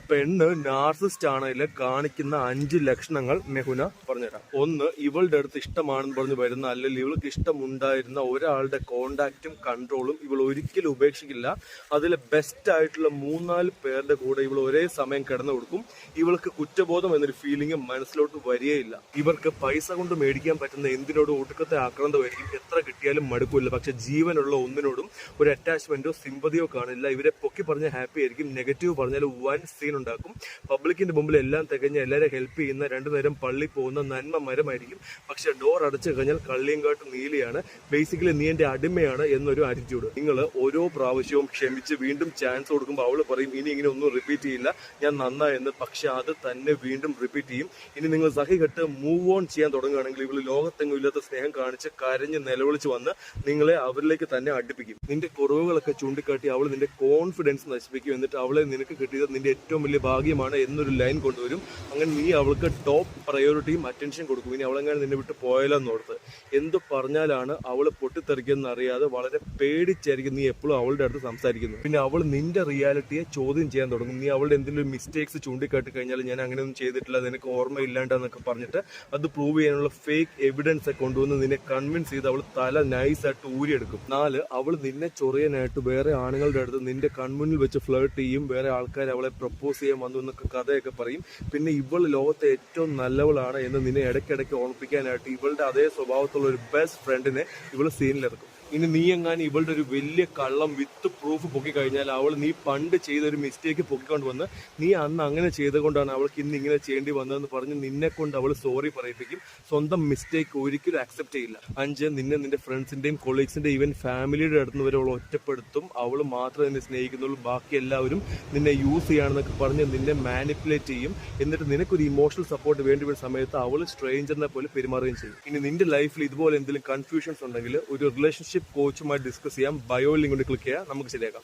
പെണ്ണ് നാർസിസ്റ്റ് ആണെങ്കില് കാണിക്കുന്ന 5 ലക്ഷണങ്ങൾ മെഹുന പറഞ്ഞുതരാം. 1, ഇവളുടെ അടുത്ത് ഇഷ്ടമാണെന്ന് പറഞ്ഞ് വരുന്ന, അല്ലെങ്കിൽ ഇവൾക്ക് ഇഷ്ടമുണ്ടായിരുന്ന ഒരാളുടെ കോണ്ടാക്റ്റും കൺട്രോളും ഇവൾ ഒരിക്കലും ഉപേക്ഷിക്കില്ല. അതിൽ ബെസ്റ്റ് ആയിട്ടുള്ള 3-4 പേരുടെ കൂടെ ഇവൾ ഒരേ സമയം കിടന്നു കൊടുക്കും. ഇവൾക്ക് കുറ്റബോധം എന്നൊരു ഫീലിംഗ് മനസ്സിലോട്ട് വരികയില്ല. ഇവർക്ക് പൈസ കൊണ്ട് മേടിക്കാൻ പറ്റുന്ന എന്തിനോടും ഒടുക്കത്തെ ആക്രാന്തമായിരിക്കും. എത്ര കിട്ടിയാലും മടുക്കില്ല. പക്ഷെ ജീവനുള്ള ഒന്നിനോടും ഒരു അറ്റാച്ച്മെന്റോ സിമ്പതിയോ കാണില്ല. ഇവരെ പൊക്കി പറഞ്ഞാൽ ഹാപ്പി ആയിരിക്കും, നെഗറ്റീവ് പറഞ്ഞാൽ വൻ സീൻ ഉണ്ടാക്കും. പബ്ലിക്കിന്റെ മുമ്പിൽ എല്ലാം തികഞ്ഞ, എല്ലാവരെയും ഹെൽപ്പ് ചെയ്യുന്ന, 2 നേരം പള്ളി പോകുന്ന നന്മ മരമായിരിക്കും. പക്ഷെ ഡോർ അടച്ചു കഴിഞ്ഞാൽ കള്ളിയങ്കാട്ട് നീലിയാണ്. ബേസിക്കലി നീ എന്റെ അടിമയാണ് എന്നൊരു ആറ്റിറ്റ്യൂഡ്. നിങ്ങൾ ഓരോ പ്രാവശ്യവും ക്ഷമിച്ച് വീണ്ടും ചാൻസ് കൊടുക്കുമ്പോൾ അവള് പറയും ഇനി ഇങ്ങനെ ഒന്നും റിപ്പീറ്റ് ചെയ്യില്ല, ഞാൻ നന്നായെന്ന്. പക്ഷെ അത് തന്നെ വീണ്ടും റിപ്പീറ്റ് ചെയ്യും. ഇനി നിങ്ങൾ സഹികെട്ട് മൂവ് ഓൺ ചെയ്യാൻ തുടങ്ങുകയാണെങ്കിൽ ഇവള് ലോകത്തെങ്ങും ഇല്ലാത്ത സ്നേഹം കാണിച്ച് കരഞ്ഞ് നിലവിളിച്ച് വന്ന് നിങ്ങളെ അവരിലേക്ക് തന്നെ അടുപ്പിക്കും. നിന്റെ കുറവുകളൊക്കെ ചൂണ്ടിക്കാട്ടി അവൾ നിന്റെ കോൺഫിഡൻസ് നശിപ്പിക്കും. എന്നിട്ട് അവളെ നിനക്ക് കിട്ടിയത് നിന്റെ ഏറ്റവും വലിയ ഭാഗ്യമാണ് എന്നൊരു ലൈൻ കൊണ്ടുവരും. അങ്ങനെ നീ അവൾക്ക് ടോപ്പ് പ്രയോറിറ്റിയും അറ്റൻഷൻ കൊടുക്കും. ഇനി അവളെങ്ങനെ നിന്നെ വിട്ട് പോയാലോന്നോർത്ത് എന്ത് പറഞ്ഞാലാണ് അവള് പൊട്ടിത്തെറിക്കുന്ന അറിയാതെ വളരെ പേടിച്ചായിരിക്കും നീ എപ്പോഴും അവളുടെ അടുത്ത് സംസാരിക്കുന്നത്. പിന്നെ അവൾ നിന്റെ റിയാലിറ്റിയെ ചോദ്യം ചെയ്യാൻ തുടങ്ങും. നീ അവളുടെ എന്തെങ്കിലും മിസ്റ്റേക്സ് ചൂണ്ടിക്കാട്ടി കഴിഞ്ഞാൽ ഞാൻ അങ്ങനെയൊന്നും ചെയ്തിട്ടില്ല, നിനക്ക് ഓർമ്മയില്ലാണ്ടെന്നൊക്കെ പറഞ്ഞിട്ട് അത് പ്രൂവ് ചെയ്യാനുള്ള ഫേക്ക് എവിഡൻസ് ഒക്കെ കൊണ്ടുവന്ന് നിന്നെ കൺവിൻസ് ചെയ്ത് അവൾ തല നൈസായിട്ട് ഊരിയെടുക്കും. 4, അവൾ നിന്നെ ചൊറിയാനായിട്ട് വേറെ ആണുങ്ങളുടെ അടുത്ത് നിന്റെ കൺമുന്നിൽ വെച്ച് ഫ്ലേർട്ട് ചെയ്യും. വേറെ ആൾക്കാർ അവളെ പ്രപ്പോസ് ചെയ്യാൻ വന്നു എന്നൊക്കെ കഥയൊക്കെ പറയും. പിന്നെ ഇവൾ ലോകത്തെ ഏറ്റവും നല്ലവളാണ് എന്ന് നിന്നെ ഇടയ്ക്കിടയ്ക്ക് ഓർമ്മിപ്പിക്കാനായിട്ട് ഇവളുടെ അതേ സ്വഭാവത്തുള്ള ഒരു ബെസ്റ്റ് ഫ്രണ്ടിനെ ഇവൾ സീനിലിറക്കും. ഇനി നീ എങ്ങാനും ഇവളുടെ ഒരു വലിയ കള്ളം വിത്ത് പ്രൂഫ് പൊക്കി കഴിഞ്ഞാൽ അവൾ നീ പണ്ട് ചെയ്തൊരു മിസ്റ്റേക്ക് പൊക്കിക്കൊണ്ട് വന്ന് നീ അന്ന് അങ്ങനെ ചെയ്തുകൊണ്ടാണ് അവൾക്ക് ഇന്ന് ഇങ്ങനെ ചെയ്യേണ്ടി വന്നതെന്ന് പറഞ്ഞ് നിന്നെ കൊണ്ട് അവൾ സോറി പറയിപ്പിക്കും. സ്വന്തം മിസ്റ്റേക്ക് ഒരിക്കലും അക്സെപ്റ്റ് ചെയ്യില്ല. 5, നിന്നെ നിന്റെ ഫ്രണ്ട്സിന്റെയും കൊളീഗ്സിന്റെയും ഈവൻ ഫാമിലിയുടെ അടുത്ത് വരെ അവൾ ഒറ്റപ്പെടുത്തും. അവൾ മാത്രമേ നിന്നെ സ്നേഹിക്കുന്നുള്ളൂ, ബാക്കി എല്ലാവരും നിന്നെ യൂസ് ചെയ്യാണെന്നൊക്കെ പറഞ്ഞ് നിന്നെ മാനിപ്പുലേറ്റ് ചെയ്യും. എന്നിട്ട് നിനക്കൊരു ഇമോഷണൽ സപ്പോർട്ട് വേണ്ടി വരുന്ന സമയത്ത് അവൾ സ്ട്രേഞ്ചറിനെ പോലെ പെരുമാറുകയും ചെയ്യും. ഇനി നിന്റെ ലൈഫിൽ ഇതുപോലെ എന്തെങ്കിലും കൺഫ്യൂഷൻസ് ഉണ്ടെങ്കിൽ ഒരു റിലേഷൻഷിപ്പ് കോച്ചുമായി ഡിസ്കസ് ചെയ്യാം. ബയോ ലിങ്ക് കൊണ്ട് ക്ലിക്ക് ചെയ്യാം, നമുക്ക് ശരിയാക്കാം.